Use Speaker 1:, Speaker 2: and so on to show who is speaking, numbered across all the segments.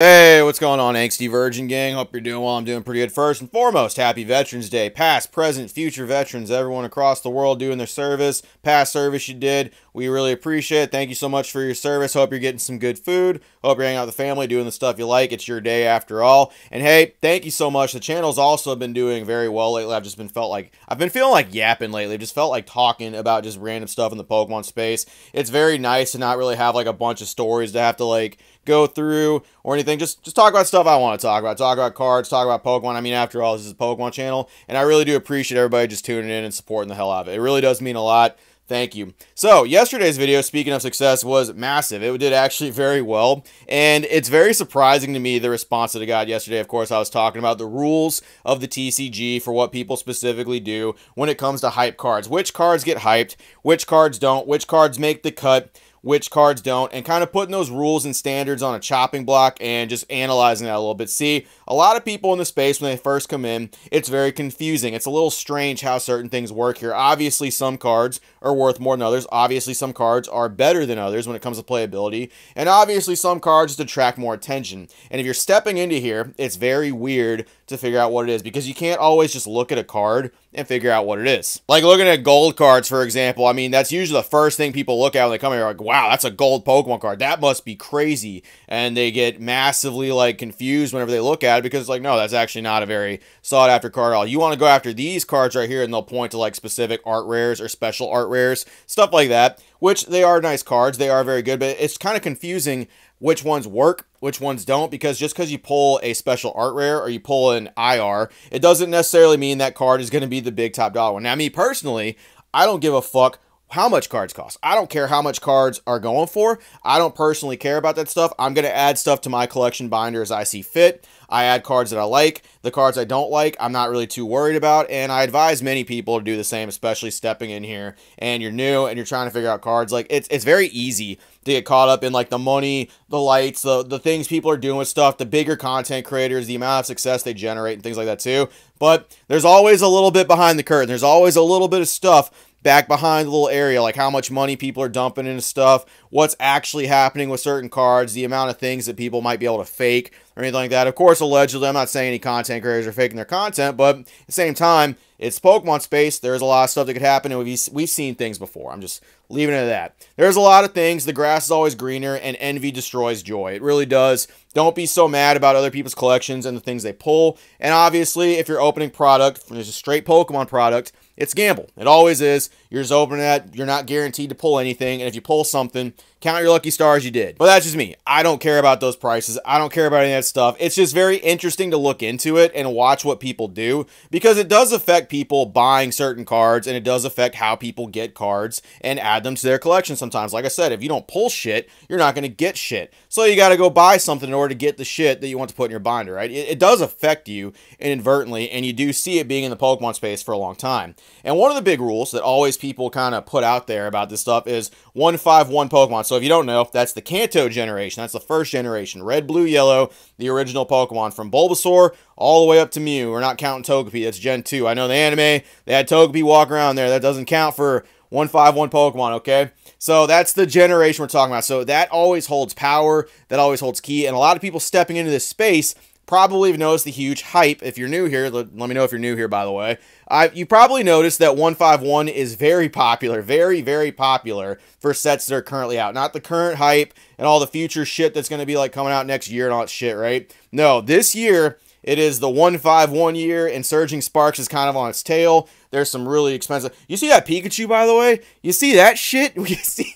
Speaker 1: Hey, what's going on, Angsty Virgin Gang? Hope you're doing well. I'm doing pretty good. First and foremost, happy Veterans Day. Past, present, future veterans, everyone across the world doing their service. Past service you did, we really appreciate it. Thank you so much for your service. Hope you're getting some good food. Hope you're hanging out with the family, doing the stuff you like. It's your day after all. And hey, thank you so much. The channel's also been doing very well lately. I've been feeling like yapping lately. I've just felt like talking about just random stuff in the Pokemon space. It's very nice to not really have like a bunch of stories to have to like go through or anything. Just talk about stuff I want to talk about. Talk about cards, talk about Pokemon. I mean, after all, this is a Pokemon channel, and I really do appreciate everybody just tuning in and supporting the hell out of it. It really does mean a lot. Thank you. So, yesterday's video, speaking of success, was massive. It did actually very well, and it's very surprising to me the response that I got yesterday. Of course, I was talking about the rules of the TCG for what people specifically do when it comes to hype cards. Which cards get hyped, which cards don't, which cards make the cut, which cards don't, and kind of putting those rules and standards on a chopping block and just analyzing that a little bit. See, a lot of people in the space, when they first come in, it's very confusing. It's a little strange how certain things work here. Obviously, some cards are worth more than others. Obviously, some cards are better than others when it comes to playability. And obviously, some cards just attract more attention. And if you're stepping into here, it's very weird to figure out what it is, because you can't always just look at a card and figure out what it is. Like looking at gold cards, for example, I mean, that's usually the first thing people look at when they come here, like, wow, that's a gold Pokemon card. That must be crazy. And they get massively, like, confused whenever they look at it, because it's like, no, that's actually not a very sought after card at all. You want to go after these cards right here, and they'll point to, like, specific art rares or special art rares, stuff like that, which they are nice cards. They are very good, but it's kind of confusing which ones work, which ones don't, because just because you pull a special art rare or you pull an IR, it doesn't necessarily mean that card is going to be the big top dollar one. Now, me personally, I don't give a fuck how much cards cost. I don't care how much cards are going for. I don't personally care about that stuff. I'm going to add stuff to my collection binder as I see fit. I add cards that I like. The cards I don't like, I'm not really too worried about, and I advise many people to do the same, especially stepping in here and you're new and you're trying to figure out cards. Like, it's very easy to get caught up in like the money, the lights, the things people are doing with stuff, the bigger content creators, the amount of success they generate and things like that too. But there's always a little bit behind the curtain. There's always a little bit of stuff back behind the little area, like how much money people are dumping into stuff, what's actually happening with certain cards, the amount of things that people might be able to fake or anything like that. Of course, allegedly, I'm not saying any content creators are faking their content, but at the same time, it's Pokemon space. There's a lot of stuff that could happen, and we've seen things before. I'm just leaving it at that. There's a lot of things. The grass is always greener, and envy destroys joy. It really does. Don't be so mad about other people's collections and the things they pull. And obviously, if you're opening product, if it's a straight Pokemon product, it's gamble. It always is. You're just opening that. You're not guaranteed to pull anything. And if you pull something, count your lucky stars you did. But that's just me. I don't care about those prices. I don't care about any of that stuff. It's just very interesting to look into it and watch what people do, because it does affect people buying certain cards, and it does affect how people get cards and add them to their collection sometimes. Like I said, if you don't pull shit, you're not going to get shit. So you got to go buy something in order to get the shit that you want to put in your binder, right? It does affect you inadvertently, and you do see it being in the Pokemon space for a long time. And one of the big rules that always people kind of put out there about this stuff is 151 Pokemon. So if you don't know, that's the Kanto generation. That's the first generation. Red, blue, yellow, the original Pokemon from Bulbasaur all the way up to Mew. We're not counting Togepi. That's Gen 2. I know the anime, they had Togepi walk around there. That doesn't count for 151 Pokemon, okay? So that's the generation we're talking about. So that always holds power. That always holds key. And a lot of people stepping into this space probably have noticed the huge hype. If you're new here, let me know if you're new here, by the way. You probably noticed that 151 is very popular, very, very popular for sets that are currently out. Not the current hype and all the future shit that's going to be like coming out next year and all that shit, right? No, this year, it is the 151 year, and Surging Sparks is kind of on its tail. There's some really expensive. You see that Pikachu, by the way? You see that shit? You see,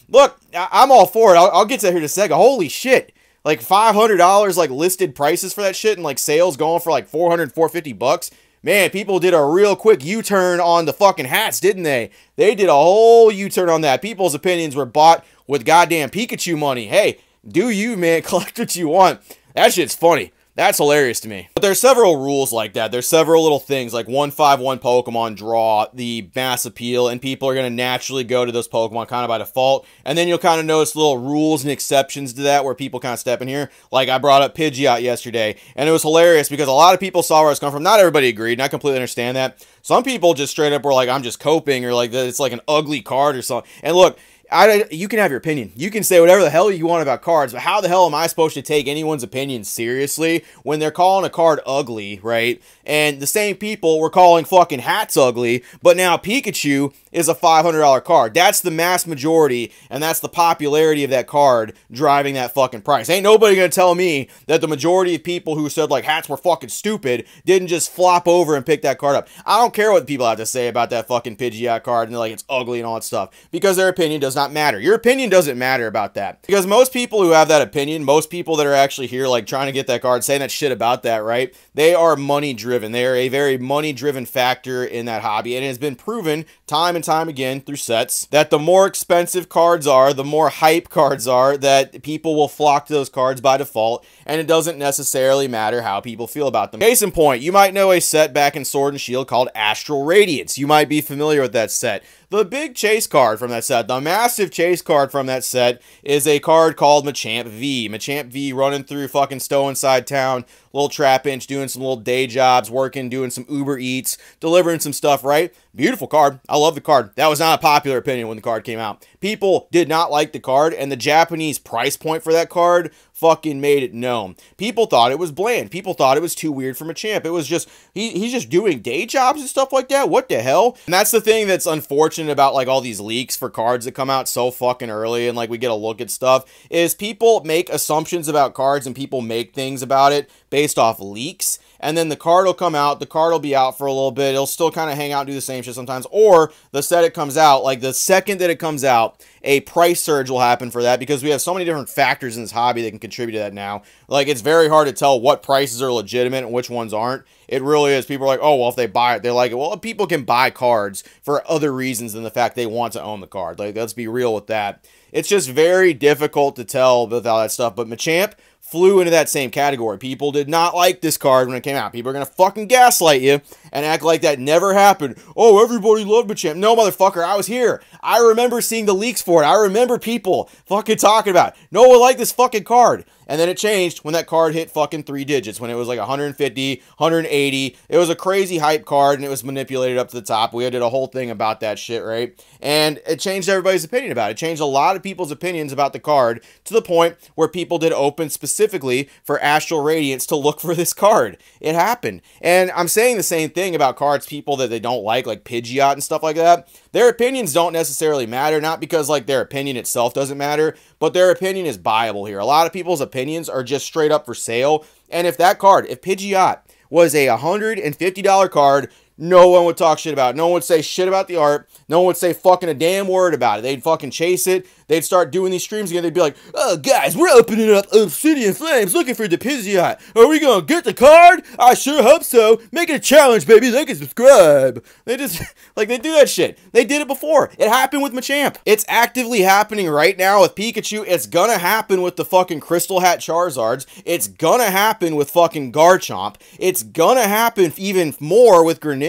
Speaker 1: look, I'm all for it. I'll get to that here in a second. Holy shit. Like $500 like listed prices for that shit, and like sales going for like 400, 450 bucks. Man, people did a real quick U-turn on the fucking hats, didn't they? They did a whole U-turn on that. People's opinions were bought with goddamn Pikachu money. Hey, do you, man. Collect what you want. That shit's funny. That's hilarious to me. But there's several rules like that. There's several little things like 151 Pokemon draw the mass appeal, and people are going to naturally go to those Pokemon kind of by default. And then you'll kind of notice little rules and exceptions to that where people kind of step in here. Like I brought up Pidgeot yesterday, and it was hilarious because a lot of people saw where I was coming from. Not everybody agreed, and I completely understand that. Some people just straight up were like, I'm just coping, or like it's like an ugly card or something. And look, You can have your opinion. You can say whatever the hell you want about cards, but how the hell am I supposed to take anyone's opinion seriously when they're calling a card ugly, right? And the same people were calling fucking hats ugly, but now Pikachu is a $500 card. That's the mass majority, and that's the popularity of that card driving that fucking price. Ain't nobody gonna tell me that the majority of people who said like hats were fucking stupid didn't just flop over and pick that card up. I don't care what people have to say about that fucking Pidgeot card and they're like it's ugly and all that stuff, because their opinion does not matter. Your opinion doesn't matter about that, because most people who have that opinion, most people that are actually here like trying to get that card, saying that shit about that, right? They are money driven. They are a very money driven factor in that hobby, and it has been proven time and time again through sets that the more expensive cards are, the more hype cards are, that people will flock to those cards by default, and it doesn't necessarily matter how people feel about them. Case in point, you might know a set back in Sword and Shield called Astral Radiance. You might be familiar with that set. The big chase card from that set, the massive chase card from that set, is a card called Machamp V. Machamp V running through fucking Stow Inside Town, little Trapinch, doing some little day jobs, working, doing some Uber Eats, delivering some stuff, right? Beautiful card. I love the card. That was not a popular opinion when the card came out. People did not like the card, and the Japanese price point for that card fucking made it known. People thought it was bland. People thought it was too weird for Machamp. It was just, he's just doing day jobs and stuff like that. What the hell? And that's the thing that's unfortunate about like all these leaks for cards that come out so fucking early and like we get a look at stuff, is people make assumptions about cards and people make things about it based off leaks. And then the card will come out, the card will be out for a little bit, it'll still kind of hang out and do the same shit sometimes, or the set it comes out, like the second that it comes out, a price surge will happen for that, because we have so many different factors in this hobby that can contribute to that now. Like, it's very hard to tell what prices are legitimate and which ones aren't. It really is. People are like, oh, well, if they buy it, they like it. Well, people can buy cards for other reasons than the fact they want to own the card. Like, let's be real with that. It's just very difficult to tell with all that stuff, but Machamp flew into that same category. People did not like this card when it came out. People are going to fucking gaslight you and act like that never happened. Oh, everybody loved Machamp. No, motherfucker, I was here. I remember seeing the leaks for it. I remember people fucking talking about it. No one liked this fucking card. And then it changed when that card hit fucking 3 digits, when it was like 150, 180. It was a crazy hype card, and it was manipulated up to the top. We did a whole thing about that shit, right? And it changed everybody's opinion about it. It changed a lot of people's opinions about the card, to the point where people did open specifically for Astral Radiance to look for this card. It happened. And I'm saying the same thing about cards people that they don't like Pidgeot and stuff like that. Their opinions don't necessarily matter, not because like their opinion itself doesn't matter, but their opinion is buyable here. A lot of people's opinions are just straight up for sale. And if that card, if Pidgeot was a $150 card, no one would talk shit about it. No one would say shit about the art. No one would say fucking a damn word about it. They'd fucking chase it. They'd start doing these streams again. They'd be like, oh, guys, we're opening up Obsidian Flames looking for the Pidgeot. Are we going to get the card? I sure hope so. Make it a challenge, baby. Like and subscribe. They just, like, they do that shit. They did it before. It happened with Machamp. It's actively happening right now with Pikachu. It's gonna happen with the fucking Crystal Hat Charizards. It's gonna happen with fucking Garchomp. It's gonna happen even more with Greninja.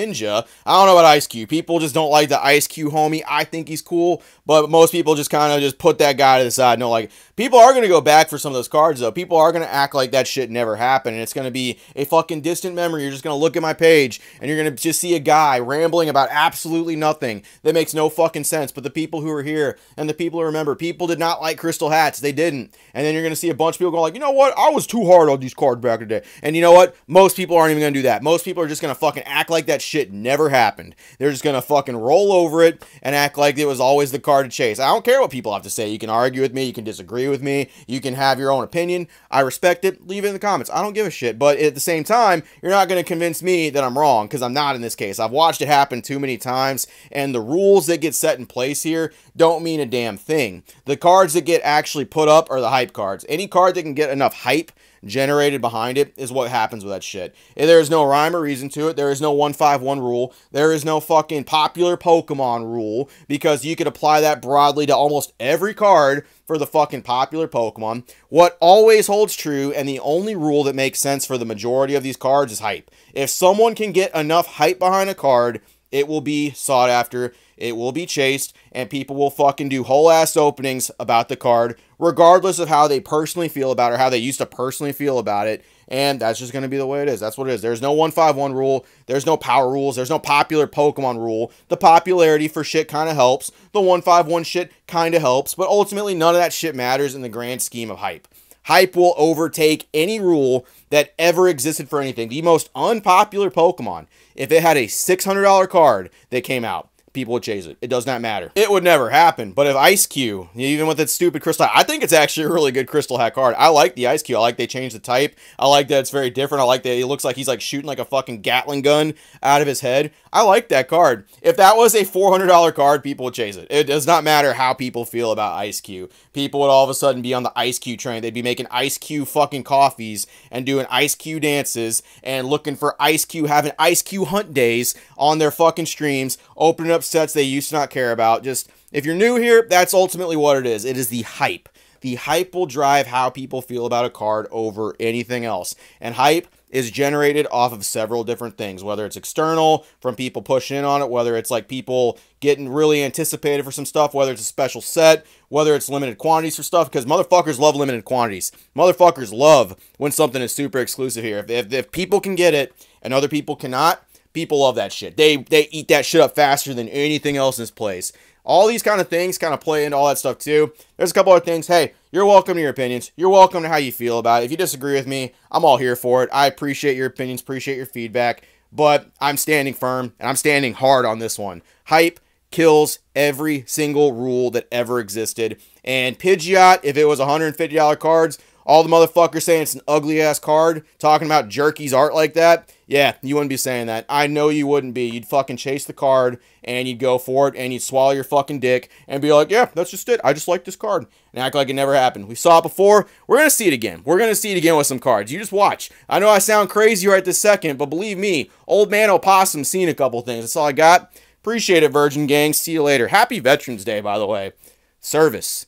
Speaker 1: I don't know about Ice Cube. People just don't like the Ice Cube homie. I think he's cool, but most people just kind of just put that guy to the side. No, like, people are going to go back for some of those cards, though. People are going to act like that shit never happened, and it's going to be a fucking distant memory. You're just going to look at my page, and you're going to just see a guy rambling about absolutely nothing that makes no fucking sense. But the people who are here and the people who remember, people did not like Crystal Hats. They didn't. And then you're going to see a bunch of people going like, you know what? I was too hard on these cards back in the day. And you know what? Most people aren't even going to do that. Most people are just going to fucking act like that shit never happened. They're just going to fucking roll over it and act like it was always the card to chase. I don't care what people have to say. You can argue with me. You can disagree with me. You can have your own opinion. I respect it. Leave it in the comments. I don't give a shit. But at the same time, you're not going to convince me that I'm wrong, because I'm not in this case. I've watched it happen too many times, and the rules that get set in place here don't mean a damn thing. The cards that get actually put up are the hype cards. Any card that can get enough hype generated behind it is what happens with that shit. There is no rhyme or reason to it. There is no 151 rule. There is no fucking popular Pokemon rule, because you could apply that broadly to almost every card for the fucking popular Pokemon. What always holds true, and the only rule that makes sense for the majority of these cards, is hype. If someone can get enough hype behind a card, it will be sought after, it will be chased, and people will fucking do whole ass openings about the card, regardless of how they personally feel about it or how they used to personally feel about it. And that's just going to be the way it is. That's what it is. There's no 151 rule. There's no power rules. There's no popular Pokemon rule. The popularity for shit kind of helps. The 151 shit kind of helps. But ultimately, none of that shit matters in the grand scheme of hype. Hype will overtake any rule that ever existed for anything. The most unpopular Pokemon, if it had a $600 card that came out, people would chase it. It does not matter. It would never happen. But if Ice-Q, even with its stupid Crystal Hat, I think it's actually a really good Crystal Hat card. I like the Ice-Q. I like they changed the type. I like that it's very different. I like that it looks like he's like shooting like a fucking Gatling gun out of his head. I like that card. If that was a $400 card, people would chase it. It does not matter how people feel about Ice-Q. People would all of a sudden be on the Ice-Q train. They'd be making Ice-Q fucking coffees and doing Ice-Q dances and looking for Ice-Q, having Ice-Q hunt days on their fucking streams, opening up sets they used to not care about. Just, if you're new here, that's ultimately what it is. It is the hype. The hype will drive how people feel about a card over anything else. And hype is generated off of several different things, whether it's external, from people pushing in on it, whether it's like people getting really anticipated for some stuff, whether it's a special set, whether it's limited quantities for stuff, because motherfuckers love limited quantities. Motherfuckers love when something is super exclusive here. If people can get it and other people cannot, people love that shit. They eat that shit up faster than anything else in this place. All these kind of things kind of play into all that stuff too. There's a couple other things. Hey, you're welcome to your opinions. You're welcome to how you feel about it. If you disagree with me, I'm all here for it. I appreciate your opinions, appreciate your feedback, but I'm standing firm and I'm standing hard on this one. Hype kills every single rule that ever existed. And Pidgeot, if it was $150 cards, all the motherfuckers saying it's an ugly ass card, talking about Jerky's art like that, yeah, you wouldn't be saying that. I know you wouldn't be. You'd fucking chase the card and you'd go for it and you'd swallow your fucking dick and be like, yeah, that's just it. I just like this card, and act like it never happened. We saw it before. We're going to see it again. We're going to see it again with some cards. You just watch. I know I sound crazy right this second, but believe me, old man Opossum's seen a couple things. That's all I got. Appreciate it, Virgin Gang. See you later. Happy Veterans Day, by the way. Service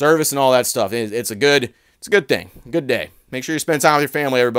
Speaker 1: and all that stuff. It's a good thing. Good day. Make sure you spend time with your family, everybody.